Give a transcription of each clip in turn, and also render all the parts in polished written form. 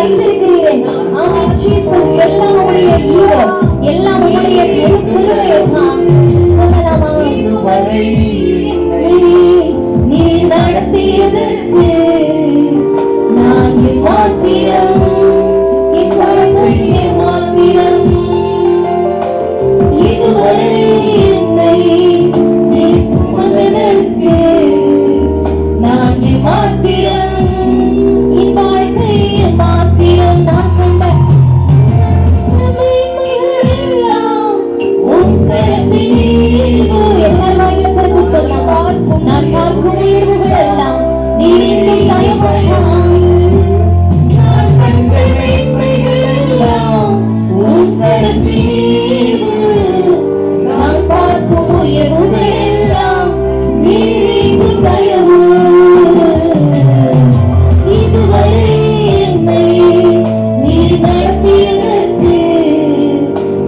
வைத்திருக்கிறீரே. ஆமென் Jesus. எல்லாம் உம்முடைய ஈவோ, எல்லாம் உம்முடைய கிருபை அப்பா. சொல்லலாமா? நீ நடத்தியதற்கு நான் மாத்திரம், என் வாழ்க்கை மாத்திரம். இதுவரை என்னை நீ சுமந்ததற்கு நான் மாத்திரம், என் வாழ்க்கை மாத்திரம். நான் கண்ட எல்லாம் உன் கரத்தில் ஈவு. எல்லாரும் எனக்கு சொல்லலாம், நான் பார்க்கும் ஈவுகள் எல்லாம் நீரில் தயவலாம். நான் கண்ட மேன்மைகள் எல்லாம் உன் கரத்தில் ஈவு. நான் பார்க்கும் உயர்வுகள் எல்லாம் நீரில் தயவு. இதுவரை என்னை நீ நடத்தியதற்கு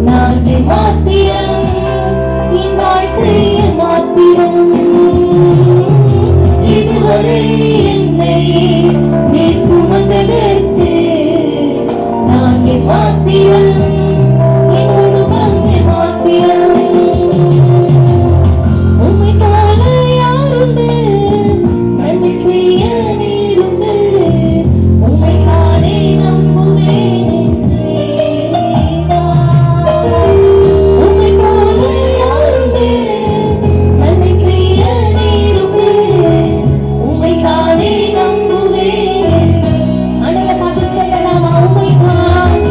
நான் மாத்திரம், என் வாழ்க்கையை மாத்திரம். இதுவரை என்னை நீ சுமந்ததற்கு நான் மாத்திரம், என் குடும்பத்தை மாத்திரம். உம்மை போல யாருண்டு, நன்மை செய்ய நீருண்டு. உம்மை தானே நம்புவேன் என்றேவா. உம்மை போல யாருண்டு, நன்மை செய்ய நீருண்டு. உம்மை தானே நம்புவேன். ஆண்டவரை பார்த்து சொல்லலாமா? உம்மை தான்,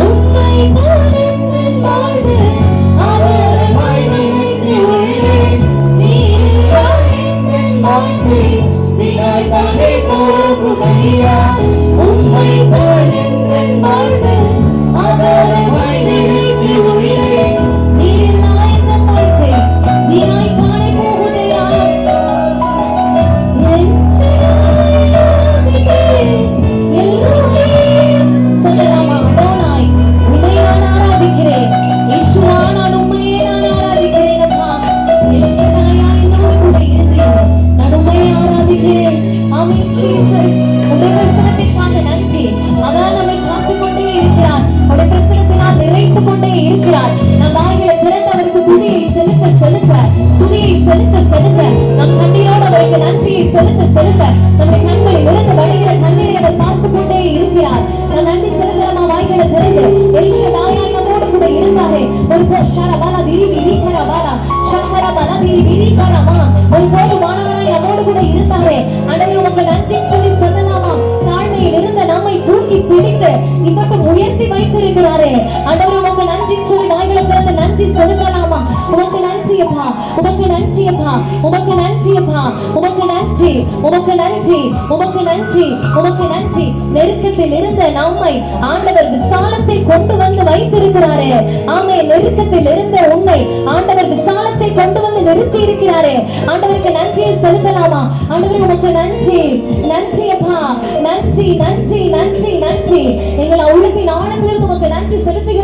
உம்மை தான் என் வாழ்வு ஆதரவாய் நினைத்து உள்ளேன். நீரில்லா என் வாழ்க்கை வீணாய் தானே போகுதையா. உம்மை தான் என் வாழ்வு ஆதரவாய் நினைத்து உள்ளேன். நீரில்லா என் வாழ்க்கை வீணாய் தானே போகுதையா. சொல்லலாமா? அடோனாய், உம்மை நான் ஆராதிக்கிறேன். யேசுவா, நான் உம்மையே நான் ஆராதிக்கிறேன் அப்பா. எல்ஷடாயா, என்னோடு கூட இருந்தீர். நான் உம்மையே ஆராதிக்கிறேன். ஆமென் ஜீசஸ். உம்முடைய பிரசன்னத்திற்காக நன்றி. அதான் நம்மை காத்துக் கொண்டே இருக்கிறார். உம்முடைய பிரசன்னத்தினால் நிறைத்துக் கொண்டே இருக்கிறார். நம் வாய்களை திறந்தவருக்கு துதியை செலுத்த செலுத்த, துதியை செலுத்த செலுத்த, நம் கண்ணீரோடு அவருக்கு நன்றியை செலுத்த செலுத்த, நம்முடைய கண்களில் இருந்து வடிகிற கண்ணீரை அவர் பார்த்துக் கொண்டே இருக்கிறார். நான் நன்றி செலுத்தலாமா? வாய்களை திறந்து எல்ஷடாயா நம்மோடு கூட இருந்தாரே. ஒரு போஷரபாலா திரிவி ரீகரபாலா சக்கரபாலா திரிவி ரீகரமா. ஒரு போதுமானவராய் நம்மோடு கூட இருந்தாரே. ஆண்டவரே, உமக்கு நன்றி சொல்லி சொல்லலாமா? தாழ்மையில் இருந்த நம்மை தூக்கி பிடித்து இப்பட்டும் உயர்த்தி வைத்திருக்கிறாரே. ஆண்டவரே, உமக்கு நன்றி சொல்லி வாய்களை திறந்து நன்றி செலுத்தலாமா? உமக்கு நன்றி அப்பா, உமக்கு நன்றி அப்பா, உமக்கு நன்றி அப்பா, உமக்கு நன்றி, உமக்கு நன்றி, உமக்கு நன்றி, உமக்கு நன்றி. நெருக்கத்தில் இருந்த நம்மை ஆண்டவர் விசாலத்தை கொண்டு வந்து வைத்திருக்கிறாரே. ஆமே, நெருக்கத்தில் இருந்த உன்னை ஆண்டவர் விசாலத்தை கொண்டு வந்து நிறுத்தி இருக்கிறாரே. ஆண்டவருக்கு நன்றியை செலுத்தலாமா? ஆண்டவரே, உமக்கு நன்றி, நன்றி அப்பா, நன்றி, நன்றி, நன்றி, நன்றி. எங்களை உள்ளத்தின் ஆழத்திலிருந்து உமக்கு நன்றி செலுத்துகிறோம்.